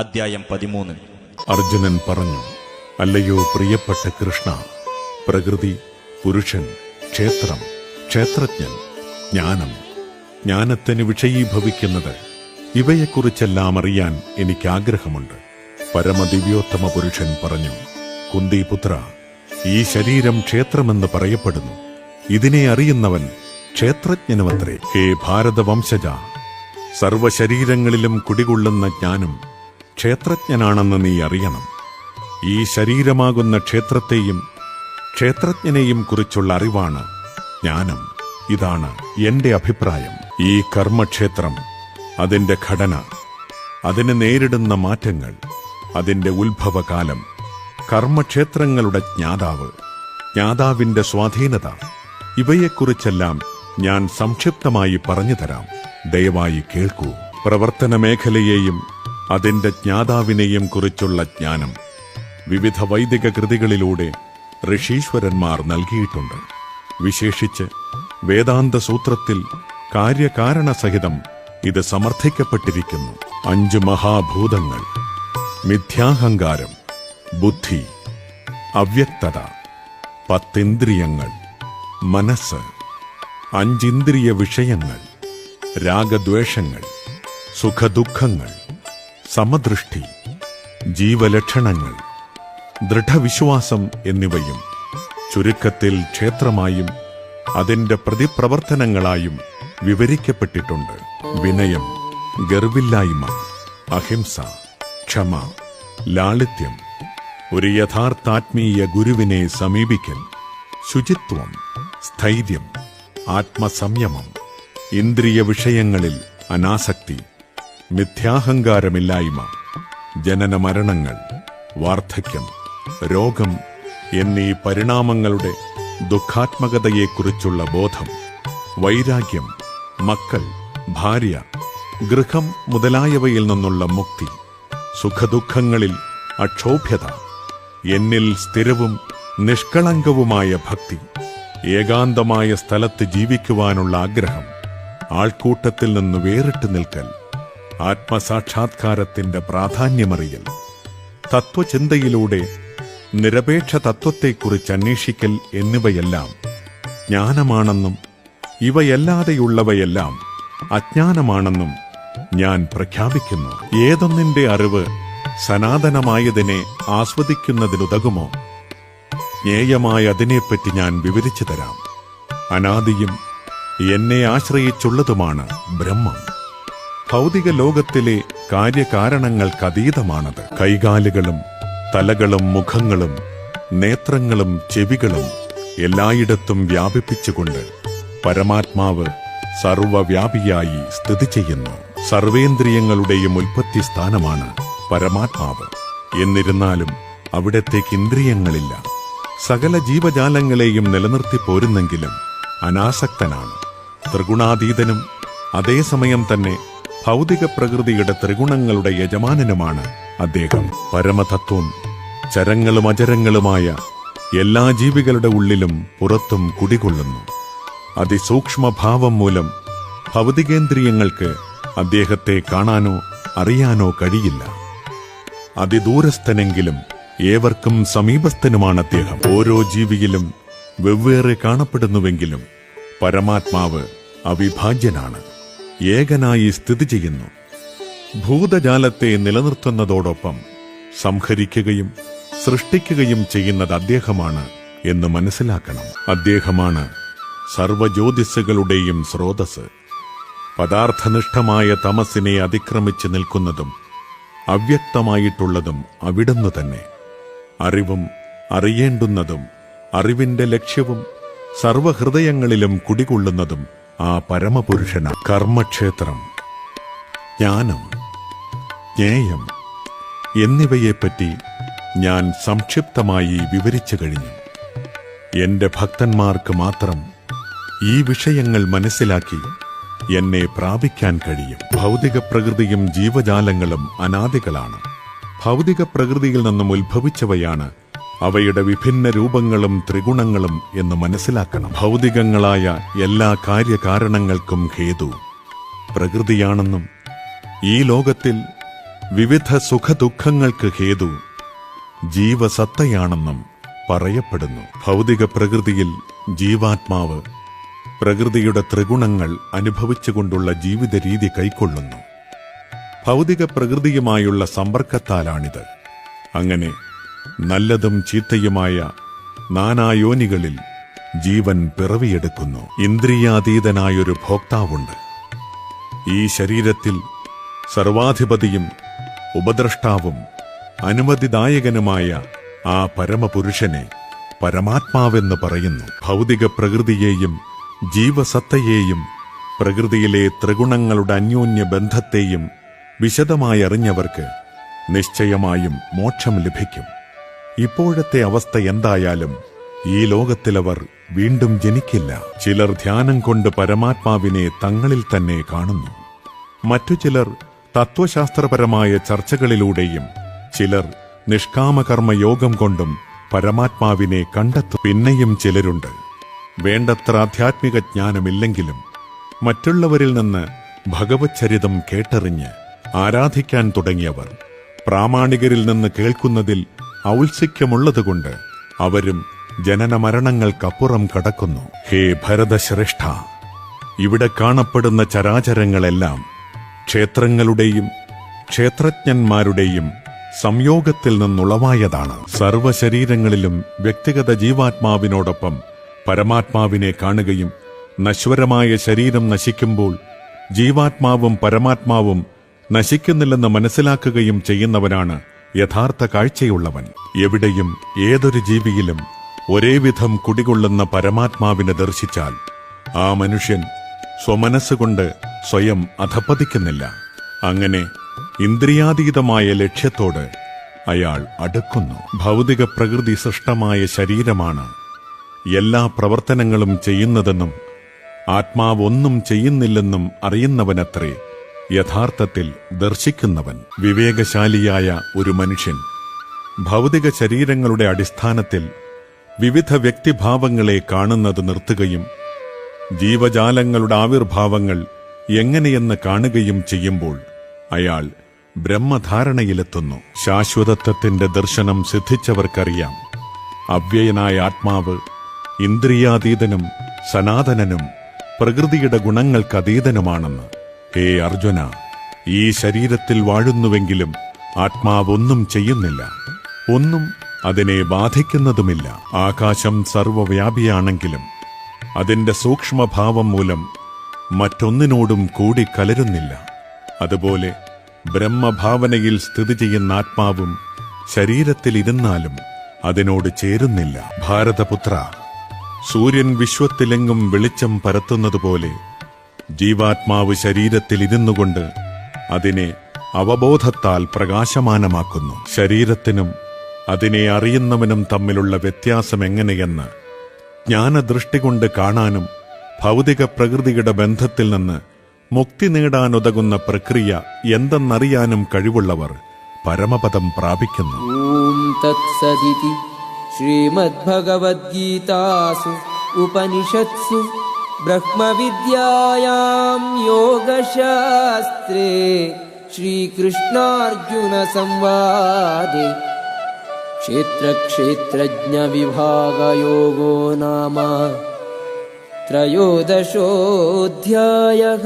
അധ്യായം 13. അർജുനൻ പറഞ്ഞു, അല്ലയോ പ്രിയപ്പെട്ട കൃഷ്ണ, പ്രകൃതി, പുരുഷൻ, ക്ഷേത്രം, ക്ഷേത്രജ്ഞൻ, ജ്ഞാനം, ജ്ഞാനത്തിന് വിഷയീഭവിക്കുന്നത്, ഇവയെക്കുറിച്ചെല്ലാം അറിയാൻ എനിക്കാഗ്രഹമുണ്ട്. പരമദിവ്യോത്തമ പുരുഷൻ പറഞ്ഞു, കുന്തിപുത്ര, ഈ ശരീരം ക്ഷേത്രമെന്ന് പറയപ്പെടുന്നു. ഇതിനെ അറിയുന്നവൻ ക്ഷേത്രജ്ഞനുമത്രേ. ഹേ ഭാരതവംശജ, സർവശരീരങ്ങളിലും കുടികൊള്ളുന്ന ജ്ഞാനം ക്ഷേത്രജ്ഞനാണെന്ന് നീ അറിയണം. ഈ ശരീരമാകുന്ന ക്ഷേത്രത്തെയും ക്ഷേത്രജ്ഞനെയും കുറിച്ചുള്ള അറിവാണ് ജ്ഞാനം. ഇതാണ് എന്റെ അഭിപ്രായം. ഈ കർമ്മക്ഷേത്രം, അതിന്റെ ഘടന, അതിന് നേരിടുന്ന മാറ്റങ്ങൾ, അതിന്റെ ഉത്ഭവകാലം, കർമ്മക്ഷേത്രങ്ങളുടെ ജ്ഞാതാവ്, ജ്ഞാതാവിന്റെ സ്വാധീനത, ഇവയെക്കുറിച്ചെല്ലാം ഞാൻ സംക്ഷിപ്തമായി പറഞ്ഞുതരാം. ദയവായി കേൾക്കൂ. പ്രവർത്തന മേഖലയെയും അതിന്റെ ജ്ഞാതാവിനെയും കുറിച്ചുള്ള ജ്ഞാനം വിവിധ വൈദിക കൃതികളിലൂടെ ഋഷീശ്വരന്മാർ നൽകിയിട്ടുണ്ട്. വിശേഷിച്ച് വേദാന്ത സൂത്രത്തിൽ കാര്യകാരണസഹിതം ഇത് സമർത്ഥിക്കപ്പെട്ടിരിക്കുന്നു. 5 മഹാഭൂതങ്ങൾ, മിഥ്യാഹങ്കാരം, ബുദ്ധി, അവ്യക്തത, 10 ഇന്ദ്രിയങ്ങൾ, മനസ്സ്, 5 ഇന്ദ്രിയ വിഷയങ്ങൾ, രാഗദ്വേഷങ്ങൾ, സുഖദുഃഖങ്ങൾ, സമദൃഷ്ടി, ജീവലക്ഷണങ്ങൾ, ദൃഢവിശ്വാസം എന്നിവയും ചുരുക്കത്തിൽ ക്ഷേത്രമായും അതിന്റെ പ്രതിപ്രവർത്തനങ്ങളായും വിവരിക്കപ്പെട്ടിട്ടുണ്ട്. വിനയം, ഗർവില്ലായ്മ, അഹിംസ, ക്ഷമ, ലാളിത്യം, ഒരു യഥാർത്ഥാത്മീയ ഗുരുവിനെ സമീപിക്കൽ, ശുചിത്വം, സ്ഥൈര്യം, ആത്മസംയമം, ഇന്ദ്രിയ വിഷയങ്ങളിൽ അനാസക്തി, മിഥ്യാഹങ്കാരമില്ലായ്മ, ജനനമരണങ്ങൾ, വാർദ്ധക്യം, രോഗം എന്നീ പരിണാമങ്ങളുടെ ദുഃഖാത്മകതയെക്കുറിച്ചുള്ള ബോധം, വൈരാഗ്യം, മക്കൾ, ഭാര്യ, ഗൃഹം മുതലായവയിൽ നിന്നുള്ള മുക്തി, സുഖദുഃഖങ്ങളിൽ അക്ഷോഭ്യത, എന്നിൽ സ്ഥിരവും നിഷ്കളങ്കവുമായ ഭക്തി, ഏകാന്തമായ സ്ഥലത്ത് ജീവിക്കുവാനുള്ള ആഗ്രഹം, ആൾക്കൂട്ടത്തിൽ നിന്ന് വേറിട്ട് നിൽക്കൽ, ആത്മസാക്ഷാത്കാരത്തിന്റെ പ്രാധാന്യമറിയൽ, തത്വചിന്തയിലൂടെ നിരപേക്ഷ തത്വത്തെക്കുറിച്ച് അന്വേഷിക്കൽ എന്നിവയെല്ലാം ജ്ഞാനമാണെന്നും ഇവയല്ലാതെയുള്ളവയെല്ലാം അജ്ഞാനമാണെന്നും ഞാൻ പ്രഖ്യാപിക്കുന്നു. ഏതൊന്നിന്റെ അറിവ് സനാതനമായതിനെ ആസ്വദിക്കുന്നതിനുതകുമോ? ജ്ഞേയമായ അതിനെപ്പറ്റി ഞാൻ വിവരിച്ചു തരാം. അനാദിയും എന്നെ ആശ്രയിച്ചുള്ളതുമാണ് ബ്രഹ്മം. ഭൗതിക ലോകത്തിലെ കാര്യകാരണങ്ങൾക്കതീതമാണത്. കൈകാലുകളും തലകളും മുഖങ്ങളും നേത്രങ്ങളും ചെവികളും എല്ലായിടത്തും വ്യാപിപ്പിച്ചുകൊണ്ട് പരമാത്മാവ് സർവവ്യാപിയായി സ്ഥിതി ചെയ്യുന്നു. സർവേന്ദ്രിയങ്ങളുടെയും ഉൽപ്പത്തി സ്ഥാനമാണ് പരമാത്മാവ്. എന്നിരുന്നാലും അവിടത്തേക്ക് ഇന്ദ്രിയങ്ങളില്ല. സകല ജീവജാലങ്ങളെയും നിലനിർത്തി പോരുന്നെങ്കിലും അനാസക്തനാണ്. ത്രിഗുണാതീതനും അതേസമയം തന്നെ ഭൗതിക പ്രകൃതിയുടെ ത്രിഗുണങ്ങളുടെ യജമാനനുമാണ് അദ്ദേഹം. പരമതത്വം ചരങ്ങളും അചരങ്ങളുമായ എല്ലാ ജീവികളുടെ ഉള്ളിലും പുറത്തും കുടികൊള്ളുന്നു. അതിസൂക്ഷ്മഭാവം മൂലം ഭൗതികേന്ദ്രിയങ്ങൾക്ക് അദ്ദേഹത്തെ കാണാനോ അറിയാനോ കഴിയില്ല. അതിദൂരസ്ഥനെങ്കിലും ഏവർക്കും സമീപസ്ഥനുമാണ് അദ്ദേഹം. ഓരോ ജീവിയിലും വെവ്വേറെ കാണപ്പെടുന്നുവെങ്കിലും പരമാത്മാവ് അവിഭാജ്യനാണ്, ഏകനായി സ്ഥിതി ചെയ്യുന്നു. ഭൂതജാലത്തെ നിലനിർത്തുന്നതോടൊപ്പം സംഹരിക്കുകയും സൃഷ്ടിക്കുകയും ചെയ്യുന്നത് അദ്ദേഹമാണ് എന്ന് മനസ്സിലാക്കണം. അദ്ദേഹമാണ് സർവജ്യോതിസ്സുകളുടെയും സ്രോതസ്. പദാർത്ഥനിഷ്ഠമായ തമസിനെ അതിക്രമിച്ച് നിൽക്കുന്നതും അവ്യക്തമായിട്ടുള്ളതും അവിടുന്ന് തന്നെ. അറിവും അറിയേണ്ടുന്നതും അറിവിന്റെ ലക്ഷ്യവും സർവഹൃദയങ്ങളിലും കുടികൊള്ളുന്നതും ആ പരമപുരുഷനാണ്. കർമ്മക്ഷേത്രം, ജ്ഞാനം, ജ്ഞേയം എന്നിവയെപ്പറ്റി ഞാൻ സംക്ഷിപ്തമായി വിവരിച്ചു കഴിഞ്ഞു. എന്റെ ഭക്തന്മാർക്ക് മാത്രം ഈ വിഷയങ്ങൾ മനസ്സിലാക്കി എന്നെ പ്രാപിക്കാൻ കഴിയും. ഭൗതിക പ്രകൃതിയും ജീവജാലങ്ങളും അനാദികളാണ്. ഭൗതിക പ്രകൃതിയിൽ നിന്നും ഉത്ഭവിച്ചവയാണ് അവയുടെ വിഭിന്ന രൂപങ്ങളും ത്രിഗുണങ്ങളും എന്ന് മനസ്സിലാക്കണം. ഭൗതികങ്ങളായ എല്ലാ കാര്യകാരണങ്ങൾക്കും ഹേതു പ്രകൃതിയാണെന്നും ഈ ലോകത്തിൽ വിവിധ സുഖദുഃഖങ്ങൾക്ക് ഹേതു ജീവസത്തയാണെന്നും പറയപ്പെടുന്നു. ഭൗതിക പ്രകൃതിയിൽ ജീവാത്മാവ് പ്രകൃതിയുടെ ത്രിഗുണങ്ങൾ അനുഭവിച്ചുകൊണ്ടുള്ള ജീവിത രീതി കൈക്കൊള്ളുന്നു. ഭൗതിക പ്രകൃതിയുമായുള്ള സമ്പർക്കത്താലാണിത്. അങ്ങനെ നല്ലതും ചീത്തയുമായ നാനായോനികളിൽ ജീവൻ പിറവിയെടുക്കുന്നു. ഇന്ദ്രിയാതീതനായൊരു ഭോക്താവുണ്ട്. ഈ ശരീരത്തിൽ സർവാധിപതിയും ഉപദ്രഷ്ടാവും അനുമതിദായകനുമായ ആ പരമപുരുഷനെ പരമാത്മാവെന്ന് പറയുന്നു. ഭൗതിക പ്രകൃതിയെയും ജീവസത്തയെയും പ്രകൃതിയിലെ ത്രിഗുണങ്ങളുടെ അന്യോന്യ ബന്ധത്തെയും വിശദമായി അറിഞ്ഞവർക്ക് നിശ്ചയമായും മോക്ഷം ലഭിക്കും. ഇപ്പോഴത്തെ അവസ്ഥ എന്തായാലും ഈ ലോകത്തിലവർ വീണ്ടും ജനിക്കില്ല. ചിലർ ധ്യാനം കൊണ്ട് പരമാത്മാവിനെ തങ്ങളിൽ തന്നെ കാണുന്നു. മറ്റു ചിലർ തത്വശാസ്ത്രപരമായ ചർച്ചകളിലൂടെയും ചിലർ നിഷ്കാമകർമ്മയോഗം കൊണ്ടും പരമാത്മാവിനെ കണ്ടെത്തും. പിന്നെയും ചിലരുണ്ട്, വേണ്ടത്ര ആധ്യാത്മിക ജ്ഞാനമില്ലെങ്കിലും മറ്റുള്ളവരിൽ നിന്ന് ഭഗവച്ചരിതം കേട്ടറിഞ്ഞ് ആരാധിക്കാൻ തുടങ്ങിയവർ. പ്രാമാണികരിൽ നിന്ന് കേൾക്കുന്നതിൽ ഔത്സുക്യമുള്ളതുകൊണ്ട് അവരും ജനനമരണങ്ങൾക്കപ്പുറം കടക്കുന്നു. ഹേ ഭരതശ്രേഷ്ഠ, ഇവിടെ കാണപ്പെടുന്ന ചരാചരങ്ങളെല്ലാം ക്ഷേത്രങ്ങളുടെയും ക്ഷേത്രജ്ഞന്മാരുടെയും സംയോഗത്തിൽ നിന്നുളവായതാണ്. സർവശരീരങ്ങളിലും വ്യക്തിഗത ജീവാത്മാവിനോടൊപ്പം പരമാത്മാവിനെ കാണുകയും നശ്വരമായ ശരീരം നശിക്കുമ്പോൾ ജീവാത്മാവും പരമാത്മാവും നശിക്കുന്നില്ലെന്ന് മനസ്സിലാക്കുകയും ചെയ്യുന്നവനാണ് യഥാർത്ഥ കാഴ്ചയുള്ളവൻ. എവിടെയും ഏതൊരു ജീവിയിലും ഒരേവിധം കുടികൊള്ളുന്ന പരമാത്മാവിനെ ദർശിച്ചാൽ ആ മനുഷ്യൻ സ്വമനസ്സുകൊണ്ട് സ്വയം അധപ്പതിക്കുന്നില്ല. അങ്ങനെ ഇന്ദ്രിയാതീതമായ ലക്ഷ്യത്തോട് അയാൾ അടുക്കുന്നു. ഭൗതിക പ്രകൃതി സൃഷ്ടമായ ശരീരമാണ് എല്ലാ പ്രവർത്തനങ്ങളും ചെയ്യുന്നതെന്നും ആത്മാവ് ഒന്നും ചെയ്യുന്നില്ലെന്നും അറിയുന്നവനത്രേ യഥാർത്ഥത്തിൽ ദർശിക്കുന്നവൻ. വിവേകശാലിയായ ഒരു മനുഷ്യൻ ഭൗതിക ശരീരങ്ങളുടെ അടിസ്ഥാനത്തിൽ വിവിധ വ്യക്തിഭാവങ്ങളെ കാണുന്നത് നിർത്തുകയും ജീവജാലങ്ങളുടെ ആവിർഭാവങ്ങൾ എങ്ങനെയെന്ന് കാണുകയും ചെയ്യുമ്പോൾ അയാൾ ബ്രഹ്മധാരണയിലെത്തുന്നു. ശാശ്വതത്വത്തിന്റെ ദർശനം സിദ്ധിച്ചവർക്കറിയാം, അവ്യയനായ ആത്മാവ് ഇന്ദ്രിയാതീതനും സനാതനനും പ്രകൃതിയുടെ ഗുണങ്ങൾക്കതീതനുമാണെന്ന്. ഹേ അർജുന, ഈ ശരീരത്തിൽ വാഴുന്നുവെങ്കിലും ആത്മാവൊന്നും ചെയ്യുന്നില്ല, ഒന്നും അതിനെ ബാധിക്കുന്നതുമില്ല. ആകാശം സർവവ്യാപിയാണെങ്കിലും അതിന്റെ സൂക്ഷ്മഭാവം മൂലം മറ്റൊന്നിനോടും കൂടി കലരുന്നില്ല. അതുപോലെ ബ്രഹ്മഭാവനയിൽ സ്ഥിതി ചെയ്യുന്ന ആത്മാവും ശരീരത്തിലിരുന്നാലും അതിനോട് ചേരുന്നില്ല. ഭാരതപുത്ര, സൂര്യൻ വിശ്വത്തിലെങ്ങും വെളിച്ചം പരത്തുന്നതുപോലെ ജീവാത്മാവ് ശരീരത്തിലിരുന്നുകൊണ്ട് അതിനെ അവബോധത്താൽ പ്രകാശമാനമാക്കുന്നു. ശരീരത്തിനും അതിനെ അറിയുന്നവനും തമ്മിലുള്ള വ്യത്യാസം എങ്ങനെയെന്ന് ജ്ഞാനദൃഷ്ടി കൊണ്ട് കാണാനും ഭൗതിക പ്രകൃതിയുടെ ബന്ധത്തിൽ നിന്ന് മുക്തി നേടാനുതകുന്ന പ്രക്രിയ എന്തെന്നറിയാനും കഴിവുള്ളവർ പരമപദം പ്രാപിക്കുന്നു. ഓം തത്സദിതി ശ്രീമദ്ഭഗവദ്ഗീതാസു ഉപനിഷത്സു ബ്രഹ്മവിദ്യായാം യോഗശാസ്ത്രേ ശ്രീകൃഷ്ണാർജുന സംവാദേ ക്ഷേത്രക്ഷേത്രജ്ഞവിഭാഗയോഗോ നാമ ത്രയോദശോऽധ്യായः.